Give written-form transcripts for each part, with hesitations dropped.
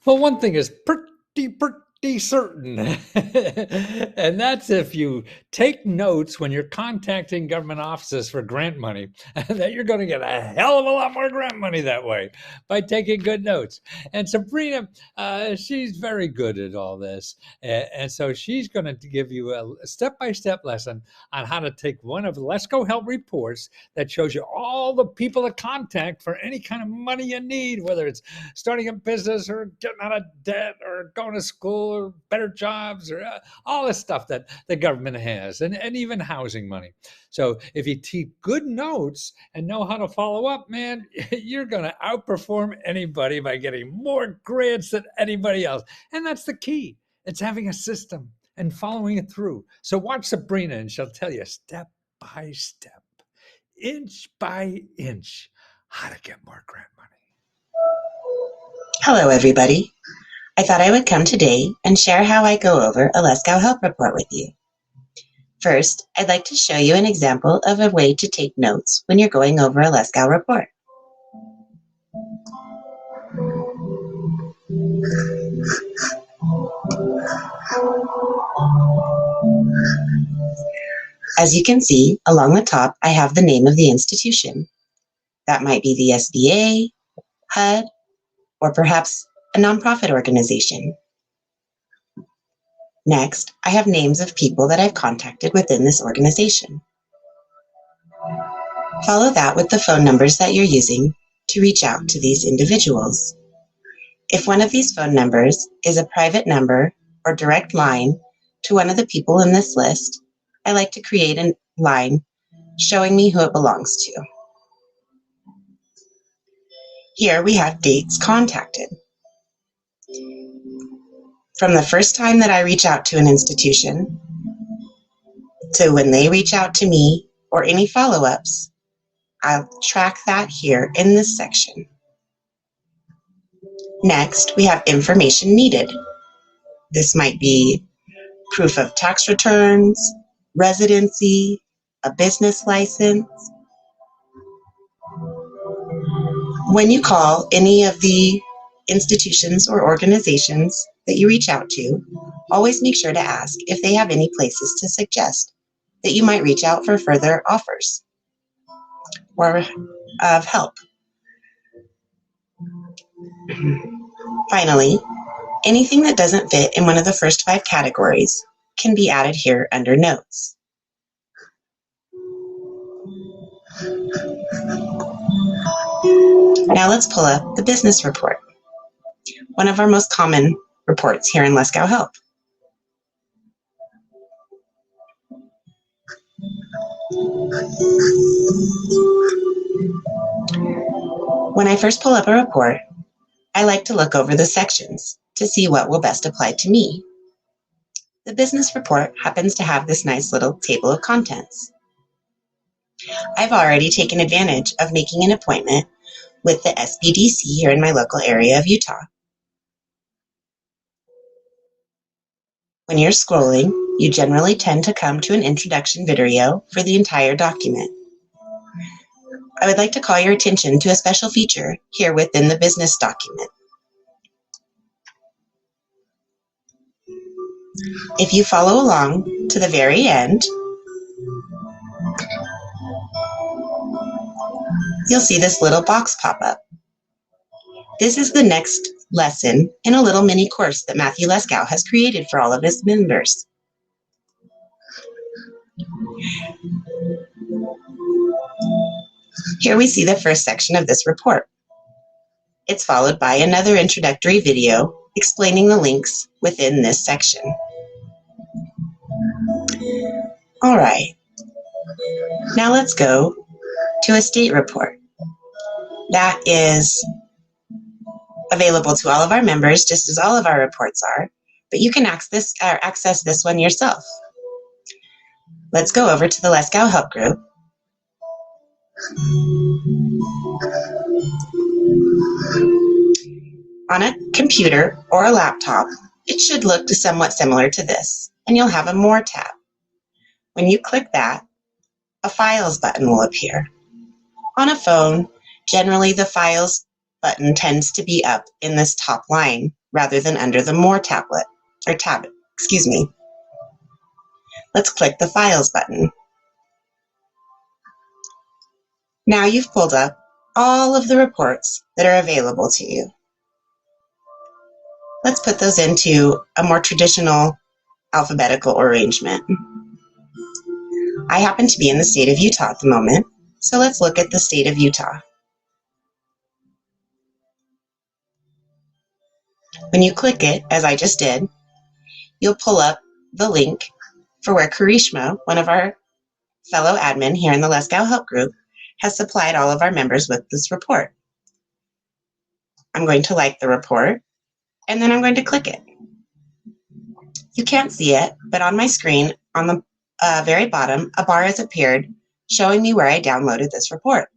Well, one thing is pretty certain, and that's if you take notes when you're contacting government offices for grant money, that you're going to get a hell of a lot more grant money that way by taking good notes. And Sabrina, she's very good at all this. And so she's going to give you a step by step lesson on how to take one of the Let's Go Help reports that shows you all the people to contact for any kind of money you need, whether it's starting a business or getting out of debt or going to school or better jobs or all this stuff that the government has, and even housing money. So if you keep good notes and know how to follow up, man, you're going to outperform anybody by getting more grants than anybody else. And that's the key. It's having a system and following it through. So watch Sabrina and she'll tell you step by step, inch by inch, how to get more grant money. Hello, everybody. I thought I would come today and share how I go over a Let's Go Help report with you. First, I'd like to show you an example of a way to take notes when you're going over a Let's Go report. As you can see, along the top, I have the name of the institution. That might be the SBA, HUD, or perhaps a nonprofit organization. Next, I have names of people that I've contacted within this organization. Follow that with the phone numbers that you're using to reach out to these individuals. If one of these phone numbers is a private number or direct line to one of the people in this list, I like to create a line showing me who it belongs to. Here we have dates contacted. From the first time that I reach out to an institution to when they reach out to me or any follow-ups, I'll track that here in this section. Next, we have information needed. This might be proof of tax returns, residency, a business license. When you call any of the institutions or organizations that you reach out to, always make sure to ask if they have any places to suggest that you might reach out for further offers or of help. Finally, anything that doesn't fit in one of the first 5 categories can be added here under Notes. Now let's pull up the business report, one of our most common reports here in Let's Go Help. When I first pull up a report, I like to look over the sections to see what will best apply to me. The business report happens to have this nice little table of contents. I've already taken advantage of making an appointment with the SBDC here in my local area of Utah. When you're scrolling, you generally tend to come to an introduction video for the entire document. I would like to call your attention to a special feature here within the business document. If you follow along to the very end, you'll see this little box pop up. This is the next lesson in a little mini course that Matthew Leskow has created for all of his members. Here we see the first section of this report. It's followed by another introductory video explaining the links within this section. All right, now let's go to a state report. That is available to all of our members, just as all of our reports are, but you can access this one yourself. Let's go over to the Let's Go Help group. On a computer or a laptop, it should look somewhat similar to this, and you'll have a More tab. When you click that, a Files button will appear. On a phone, generally the Files button tends to be up in this top line rather than under the More tab. Let's click the Files button. Now you've pulled up all of the reports that are available to you. Let's put those into a more traditional alphabetical arrangement. I happen to be in the state of Utah at the moment, so let's look at the state of Utah. When you click it, as I just did, you'll pull up the link for where Karishma, one of our fellow admin here in the Leskow Help Group, has supplied all of our members with this report. I'm going to like the report, and then I'm going to click it. You can't see it, but on my screen, on the very bottom, a bar has appeared showing me where I downloaded this report.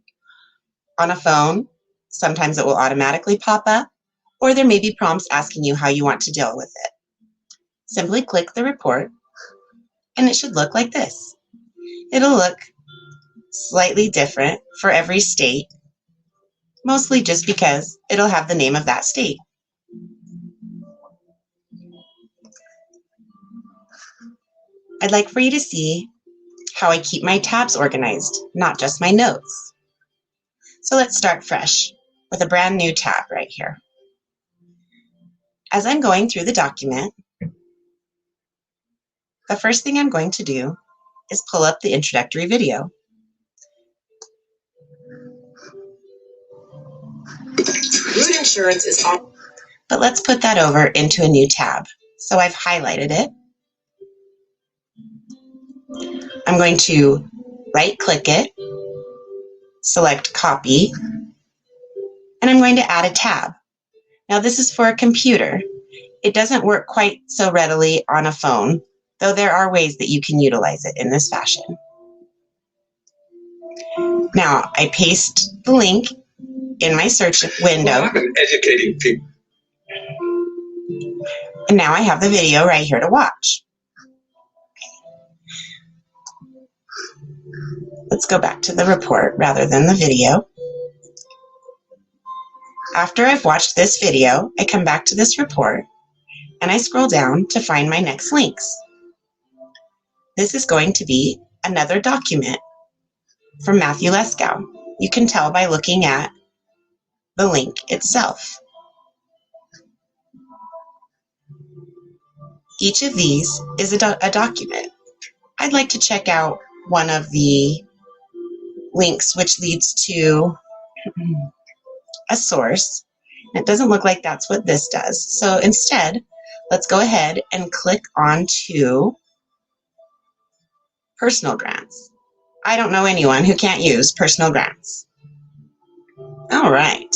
On a phone, sometimes it will automatically pop up, or there may be prompts asking you how you want to deal with it. Simply click the report, and it should look like this. It'll look slightly different for every state, mostly just because it'll have the name of that state. I'd like for you to see how I keep my tabs organized, not just my notes. So let's start fresh with a brand new tab right here. As I'm going through the document, the first thing I'm going to do is pull up the introductory video. Root insurance is on. But let's put that over into a new tab. So I've highlighted it. I'm going to right-click it, select Copy, and I'm going to add a tab. Now this is for a computer. It doesn't work quite so readily on a phone, though there are ways that you can utilize it in this fashion. Now I paste the link in my search window. Well, I've been educating people. And now I have the video right here to watch. Let's go back to the report rather than the video. After I've watched this video, I come back to this report and I scroll down to find my next links. This is going to be another document from Matthew Leskow. You can tell by looking at the link itself. Each of these is a document. I'd like to check out one of the links which leads to a source. It doesn't look like that's what this does. So instead, let's go ahead and click on to personal grants. I don't know anyone who can't use personal grants. All right.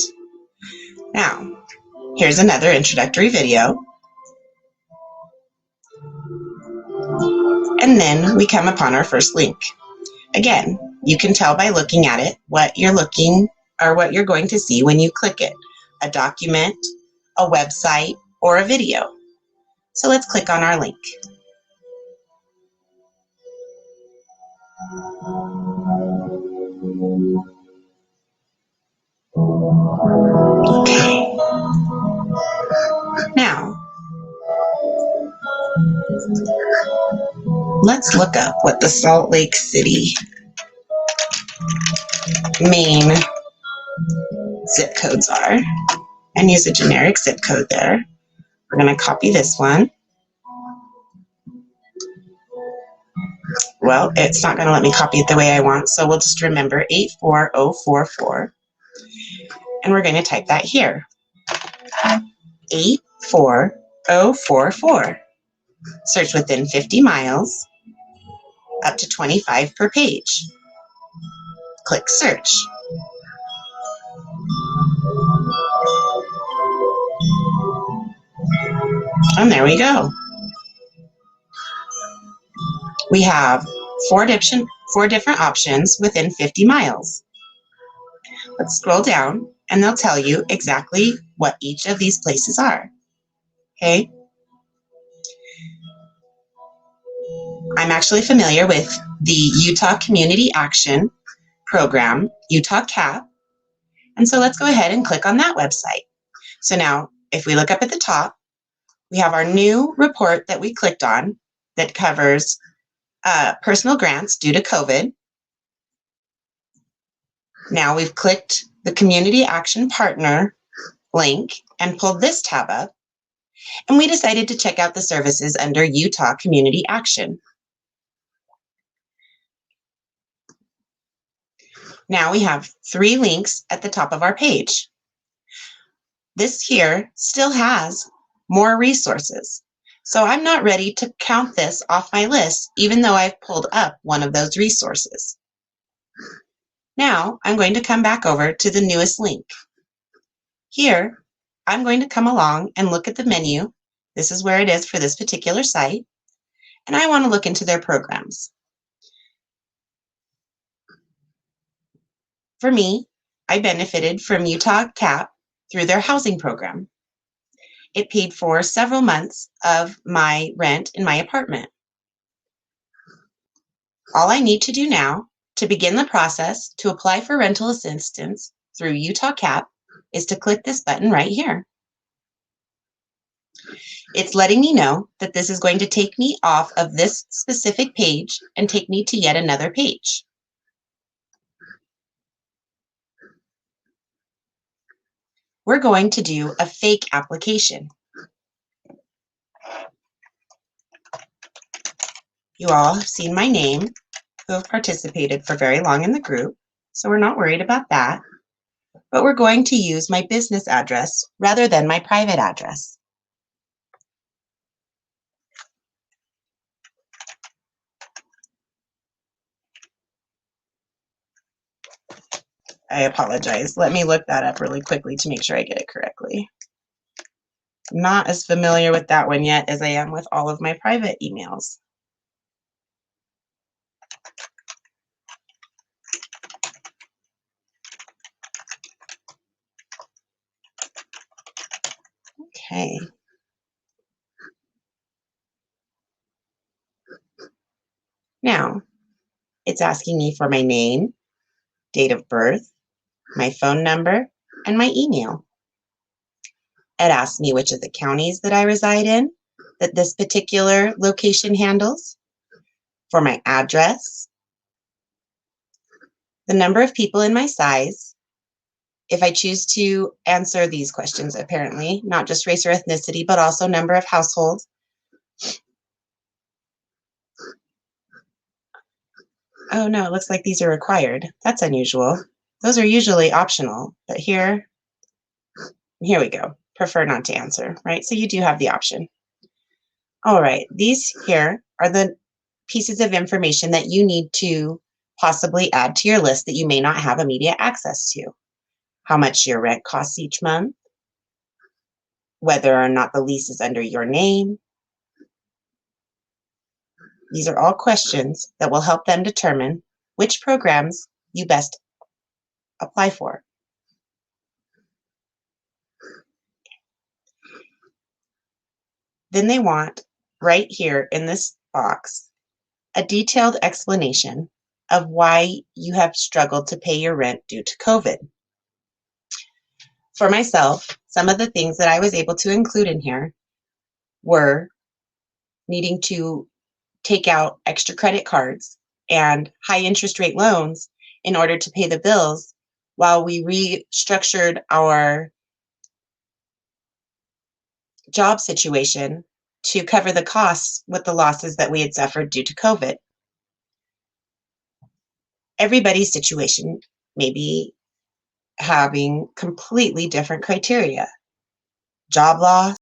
Now, here's another introductory video. And then we come upon our first link. Again, you can tell by looking at it what you're going to see when you click it. A document, a website, or a video. So let's click on our link. Okay. Now, let's look up what the Salt Lake City, Maine zip codes are and use a generic zip code there. We're going to copy this one. Well, it's not going to let me copy it the way I want, so we'll just remember 84044. And we're going to type that here. 84044. Search within 50 miles, up to 25 per page. Click search. And there we go. We have four different options within 50 miles. Let's scroll down and they'll tell you exactly what each of these places are. Okay? I'm actually familiar with the Utah Community Action Program, Utah CAP, and so let's go ahead and click on that website. So now, if we look up at the top, we have our new report that we clicked on that covers personal grants due to COVID. Now we've clicked the Community Action Partner link and pulled this tab up, and we decided to check out the services under Utah Community Action. Now we have 3 links at the top of our page. This here still has more resources. So I'm not ready to count this off my list, even though I've pulled up one of those resources. Now I'm going to come back over to the newest link. Here, I'm going to come along and look at the menu. This is where it is for this particular site, and I want to look into their programs. For me, I benefited from Utah CAP through their housing program. It paid for several months of my rent in my apartment. All I need to do now to begin the process to apply for rental assistance through Utah CAP is to click this button right here. It's letting me know that this is going to take me off of this specific page and take me to yet another page. We're going to do a fake application. You all have seen my name, who have participated for very long in the group, so we're not worried about that. But we're going to use my business address rather than my private address. I apologize. Let me look that up really quickly to make sure I get it correctly. I'm not as familiar with that one yet as I am with all of my private emails. Okay. Now, it's asking me for my name, date of birth, my phone number, and my email. It asks me which of the counties that I reside in, that this particular location handles, for my address, the number of people in my size, if I choose to answer these questions, apparently, not just race or ethnicity, but also number of households. Oh no, it looks like these are required. That's unusual. Those are usually optional, but here we go. Prefer not to answer, right? So you do have the option. All right, these here are the pieces of information that you need to possibly add to your list that you may not have immediate access to. How much your rent costs each month, whether or not the lease is under your name. These are all questions that will help them determine which programs you best apply for. Then they want, right here in this box, a detailed explanation of why you have struggled to pay your rent due to COVID. For myself, some of the things that I was able to include in here were needing to take out extra credit cards and high interest rate loans in order to pay the bills while we restructured our job situation to cover the costs with the losses that we had suffered due to COVID. Everybody's situation may be having completely different criteria. Job loss,